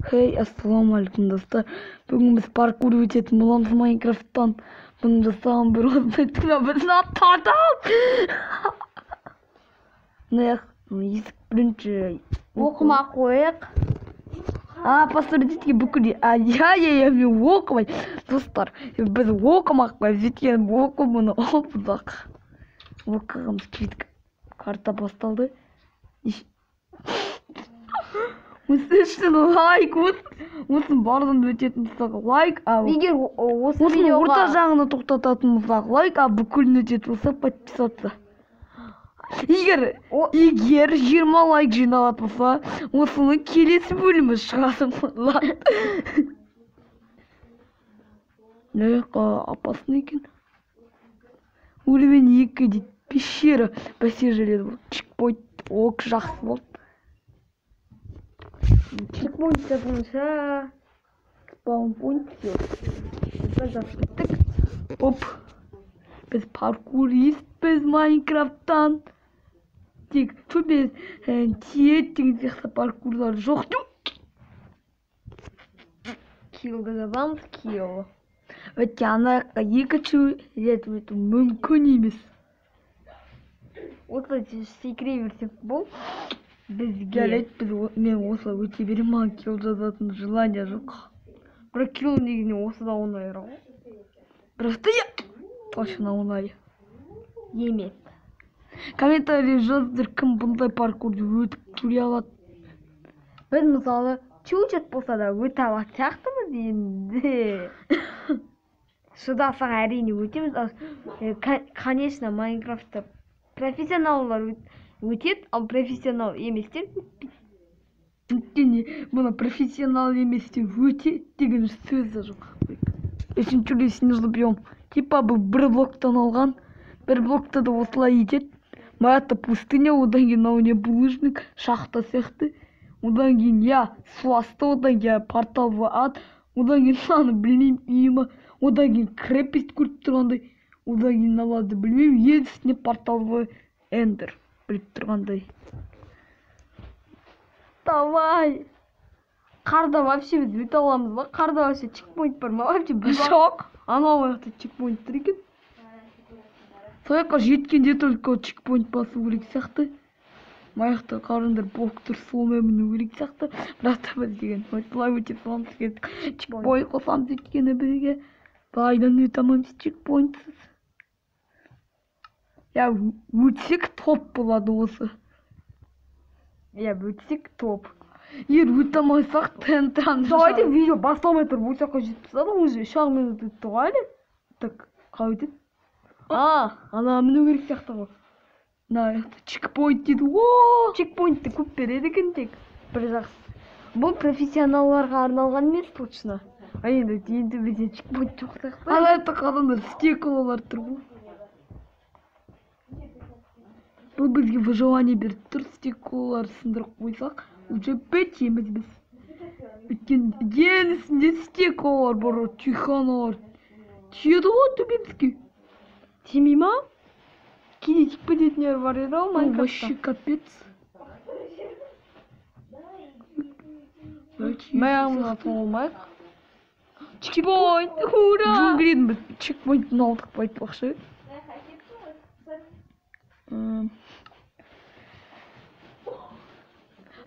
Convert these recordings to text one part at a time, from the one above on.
Хей, ассалаумағалейкум достар. Бүгін біз паркур өтетін боламыз Майнкрафттан. Бұны жасаған бір өзбектің біздің аттадым. Наяқ, есік бірінші Оқыма қойық. Посмотрите, бүкіл мен оқымай. Достар, біз оқымақ қой. Жеткен оқымыны оқыдық. Оқығымыз келдік. Карта басталды. Осы үшін лайк, осының барлығын өтетін болсақ лайк, Егер осы осының видеоға орта жағына тоқтататын болсақ лайк, бүкілін өтетін болсақ подписаться. Егер 20 лайк жиналатын болса, осының келесі бөлімі шығатын болады. Опасно екен. Уровень 2 дейді. Пещера бәсе желеді бұл. Чекпойнт ок жақсы болды. чекпоинт табылса, Спаунпойнт все. Біз жастықтық. Оп. Біз паркурист, Майнкрафттан. Тек төбе тиет деген сияқты паркурлар жоқ. киллді жазамыз, килл. Өтке анаяққа екінші рет өту мүмкін емес. Осы секрет берсек бұл бізге. Жарайды, мен осылай өте берем, маған килл жазатын желание жоқ. Бірақ килл негізінен осы да оңайырақ ғой. Просто я точно оңай. Емес. Комментарий жаздыр, кім бұндай паркурды өтіп көре алады. Біз мысалы чуть-чуть болса да өте алатын сияқтымыз енді. Шыдасаң әрине өтеміз. Конечно, Майнкрафтта профессионалдар өтеді, ал профессионал еместер өтпейді. Өйткені бұны профессионал еместе өтеді деген сөзі жоқ. Үшінші үлесін жлобьем. Типа бұл бір блоктан алған, бір блокта да осылай етеді. Маятта пустыня, одан кейін ауне булыжник, шахта сияқты. Одан кейін су асты, одан кейін портал в ад, одан кейін саны білмеймін үйіма, одан кейін крепость көріп тұрғандай, одан кейін алады білмеймін, едісіне портал в эндер біліп тұрғандай. Давай. Қарда вообще біз өте аламыз ба? Қарда вообще чекпоинт бар ма? Вообще Жоқ. Анау аяқта чекпоинт тұр екен. Сояққа жеткенде только чекпоинт басу керек сияқты. Маяқта қарындар блоктар солмен міну керек сияқты. Бірақ та біз деген осылай өте соламыз кеттік. Чекпоинт қосамыз өйткені бізге байдан өте алмаймыз чекпоинтсыз. Өтсек топ болады осы. Өтсек топ. Егер өте алмайсақ тентрамыз. Давайте видео басталмай тұрып осы жаққа жетіп тастады, уже 3 минут өтті ғой әлі. Так, қалай өтеді? Ана міну керек сияқты ғой. Чекпоинт дейді. Чекпоинтты көп береді екен тек. Бір жақсы. Бұл профессионалларға арналған емес точно. Енді бізде чекпоинт жоқ сияқты. Алайда қадамдар стеколалар тұр ғой. Бұл бізге выживание беріп тұр, стеколалар сындырып қойсақ, уже бітеміз біз. Өткен денісінде стеколалар бар, түйханалар. Түйеді ғой төбемізге. Тимей ма? Кейде тикпе дейтіндер бар еді ғой Майнкрафтта. Вообще капец. Маяғымызға тоңылмайық. Чекпоинт, ура! Джунглидің біз чекпоинтын алдық па айтпақшы.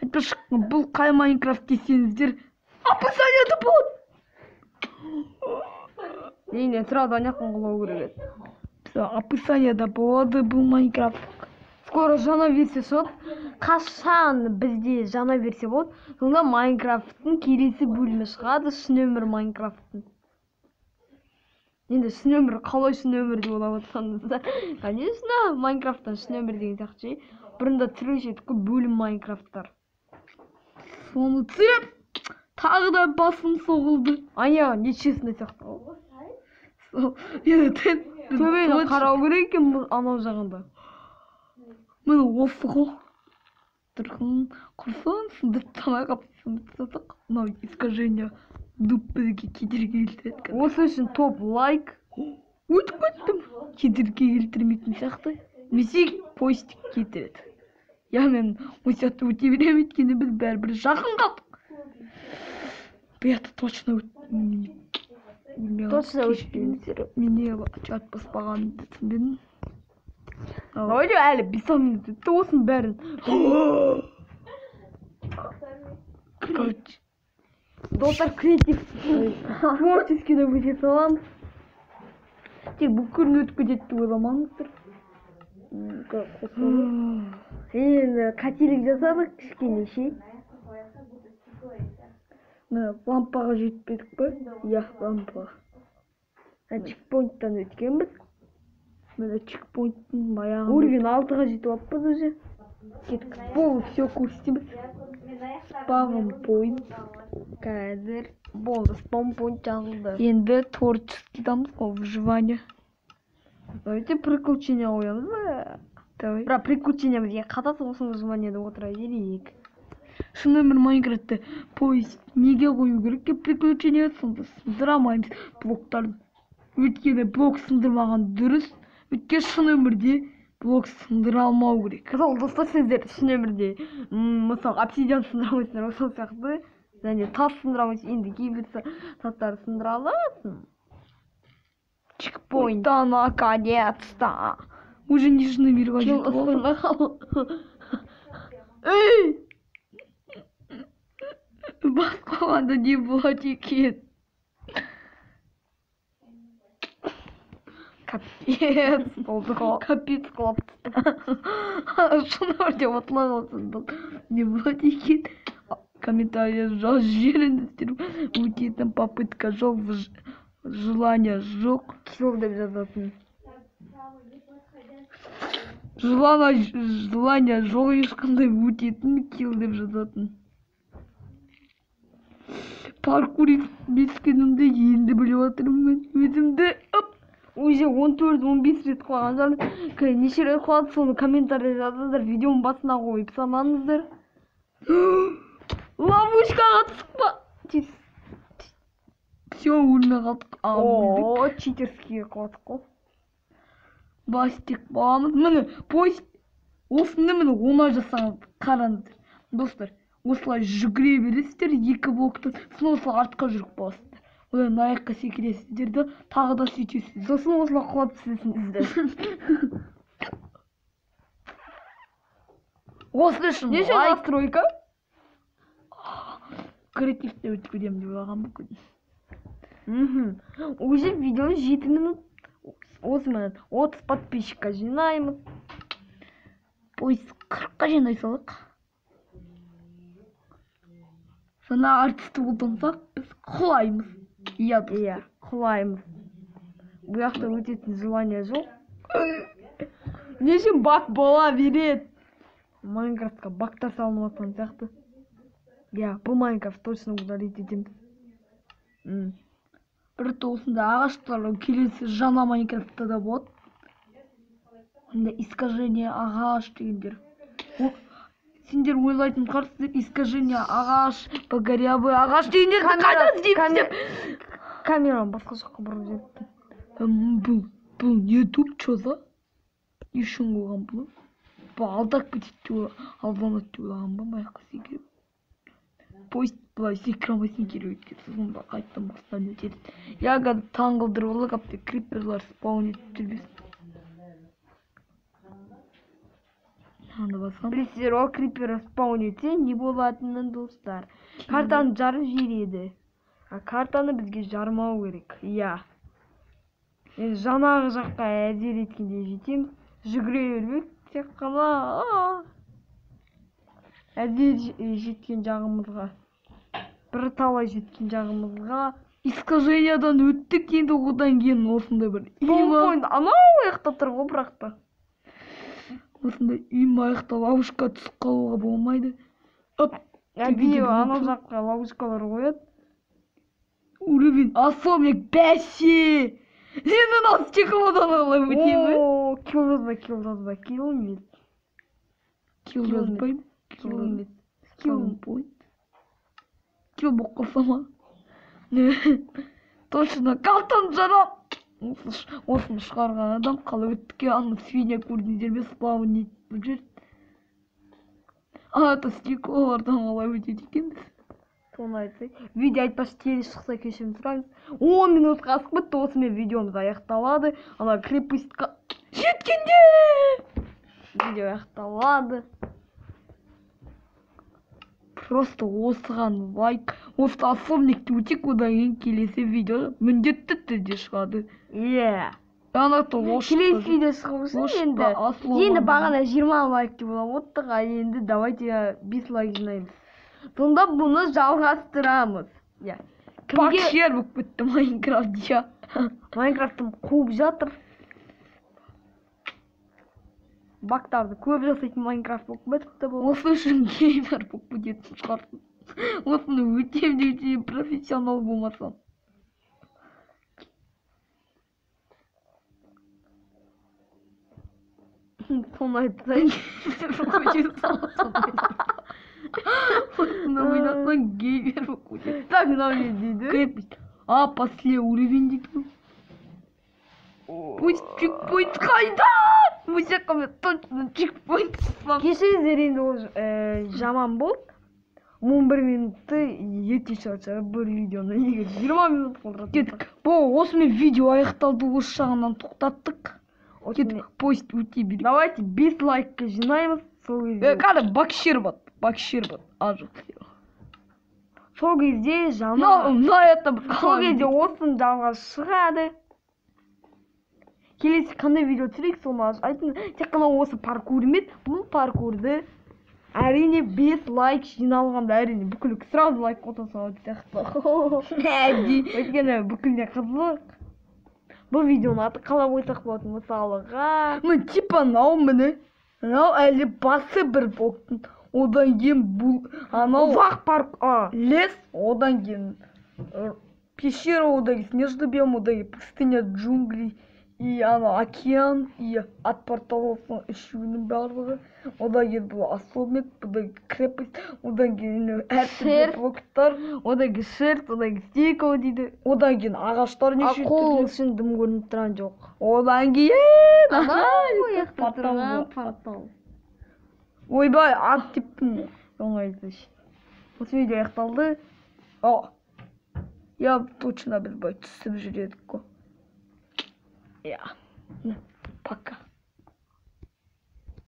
Айтпақшы, бұл қай Майнкрафт десеңіздер, описаниеда болады. Сразу аяқын қылау керек еді. Описаниеда болады бұл Майнкрафт. Скоро жаңа версия шығады. Қашан бізде жаңа версия болады, сонда Майнкрафттың келесі бөлімі шығады, шын өмір Майнкрафттың. Енді шын өмір, қалай шын өмір деп ойлап отырсаңыздар. Конечно, Майнкрафттан шын өмір деген сияқты. Бұрында түсіруші еді бөлім Майнкрафттар. Соны түсіріп, тағы да басым соғылды. Нечестно сияқты ғой. Төбені қарау керек екен анау жағында. Міне осы ғой. Тұрғын құрсан сындырып тамай қапсын сатық. Мынау искажение дұп бізге кедергі келтіреді. Осы үшін топ лайк. Өтіп кеттім. Кедергі келтірмейтін сияқты. Месек постик кетіреді. Мен осы жақты өте берем, өйткені біз бәрібір жақын қалдық. бұяқты точно Точно өтпейміз. Мене чат баспағанымды түсінбедім. Ойды әлі 5 минут өтті осының бәрін. Короче, Достар креатив творческий да өте саламыз. тек бұл күн өтіп кетеді деп ойламаңыздар. Енді қателік жасадық кішкене ше. Міне лампаға жетпедік па? Иә, лампа. Чекпоинттан өткенбіз. Міне чекпоинттың баяғы Уровень 6-ға жетіп алыппыз уже. кеттік. Бұл все көрсетеміз. Спавн пойнт. Қазір болды, спам пойнт жазылды. Енді творческийдамыз ғой, выживание. Давайте приключения қоямыз ба? Давай. Бірақ приключениямызға қатасы осының выживаниеде отыра берейік. Шын өмір Майнкрафтта поезд неге қою керек деп приключение сонда сындырамаймыз блоктарын. Өйткені блок сындырмаған дұрыс. Өйткені шын өмірде блок сындыра алмау керек. Мысалы достар сіздер шын өмірде мысалы обсидиан сындырамайсыңдар осы сияқты және тас сындырамайсың, енді кейбір тастарды сындыра аласың. Чекпоинт. Да, наконец-то. Уже нижний мирға жетіп алдық. Ей! Бас қойғанда не болады екен? Капец болды ғой. Капец қылыпты. Шын өмірде отыла қалсын бұл. Не болады екен? Комментария жаз жеріңіздер. Өтетін попытка жоқ, желание жоқ. Килл деп жазатын. Желание жоқ, ешқандай өтетін килл деп жазатын. Паркурист бескенімді енді біліп отырмын өзімді. Уже 14-15 рет қойған жарым. Неше рет қойды, соны комментария жазыңыздар, видеоның басына қойып санаңыздар. Ловушкаға түспа. Все, өлмей қалдық. О, читерские қойдық қой. Бастик боламыз. Міне, поезд осыны міне оңай жасаңыз, қараңыздар. Достар, осылай жүгіре бересіздер, 2 блоктан, сосын осылай артқа жүріп боласыздар. Одан аяққа секіресіздер де, тағы да сөйтесіздер. Сосын осылай құлап түсесіңіздер. Осы үшін Неше настройка? Креативте өтіп кетемін деп ойлаған бұл күн. Уже видеоны 7 минут. Осы минут 30 подписчикка жинаймыз. Поезд 40-қа жинай салық. Жаңа артисті қолдансақ, біз құлаймыз. Иә, құлаймыз. Бұл жақта өтетін желание жоқ. Неше бак бола береді. Майнкрафтқа бактар салынып жатқан сияқты. Иә, бұл Майнкрафт точно удалить етеміз. Бір осында ағаштар келесі жаңа Майнкрафтта да болады. Онда искажение ағаш дегендер. Сендер ойлайтын қарсыздар, искажение ағаш, погорябый ағаш дегендерді қайда іздейміз деп. Камераны басқа жаққа бұрып жіберді. Бұл не туп, чо за? Не үшін қойған бұл? Бұл алдап кетеді деп алданады деп ойлаған ба, аяққа секіріп. Поезд былай секірамайсың керек өткен, сосын қайттан бастан өтеді. Я қазір таңғылдырып алып, криперлар спаун етіп жүрбесін. Білесіздер, ол крипер спаун етсе не болатынын достар. Картаны жарып жібереді. Картаны бізге жармау керек. Иә. Енді жаңағы жаққа әзер еткенде жетеміз. Жүгіре бермек тек қана. Әзер жеткен жағымызға. Бір талай жеткен жағымызға. Искажениядан өттік, енді одан кейін осындай бір Помпойн анау аяқта тұр ғой бірақта. Осындай үйім аяқта ловушка түсіп қалуға болмайды. Әдейі анау жаққа ловушкалар қояды. Уровень особник бәсе! Сені нас стеклодан алай өтемі? О, килл жазба. Килл жазбаймын. Килл болып қалса ма? Точно, картаны жарап! Осыны шығарған адам қалай өттіке аны свиня көрдіңдер ме спаун етіп жүрді. Это стеклолардан қалай өтеді екенбіз. соны айтсай. Видео айтпашы тез шықса кешірім сұраймыз. 10 минутқа асып кетті, осымен видеомыз аяқталады. Ана крепостьқа жеткенде видео аяқталады. Просто осыған лайк, осы особникті өтек, одан кейін келесі видео міндетті түрде шығады. Ана то Келесі видео шығу үшін енді бағана 20 лайк деп болып отырдық, енді давайте 5 лайк жинаймыз. Сонда бұны жалғастырамыз. Пак жер болып кетті Майнкрафт, я. Майнкрафттың қуып жатыр. Бактарды көп жасайтын Майнкрафт болып бітті бұл. Осы үшін геймер болып кететін шығарсың. Осыны өте профессионал болмасам. Соны айтсай. Осыны ойнасаң геймер болып кететін. Так, мынау не дейді? Крепость. Последний уровень дейді. Пусть чекпоинт қайда? Музыкамен точно чекпоинт. Кешіріңіздер, енді ол жаман болды. 11 минутты ете шаршап бір видеоны неге 20 минут қалдырады. Кеттік. Осымен видео аяқталды, осы жағынан тоқтаттық. Кеттік, поезд өте берейік. Давайте 5 лайкқа жинаймыз. Сол кезде. Қара бакшир бат. Ажық. Сол кезде жаман. Сол кезде осының жалға шығады. Келесі қандай видео түсірейік, соны айтыңыз. Тек қана осы паркур емес, бұл паркурды әрине 5 лайк жиналғанда, әрине бүкіл сразу лайк қоса салады сияқты. Өйткені бүкіліне қызық. Бұл видеоны аты қалап ойсақ болады, мысалыға. Типа нау міне. Нау әлі басы бір боқтың. Одан кейін бұл ұзақ парк, лес, одан кейін пещера, одан кейін снежный биом, одан кейін пустыня, джунгли, и океан, и от порталов үшеуінің барлығы. Одан кейін бұл особник, одан кейін крепость, одан кейін әртүрлі блоктар, одан кейін шерт, одан кейін стейкова дейді. Одан кейін ағаштар неше қол үшін дым көрініп тұрған жоқ. Одан кейін портал. Ойбай, ат типтім. Оңайсыз. Осы видео аяқталды. Я точно біз бай түсіп жүредік қой. Пока.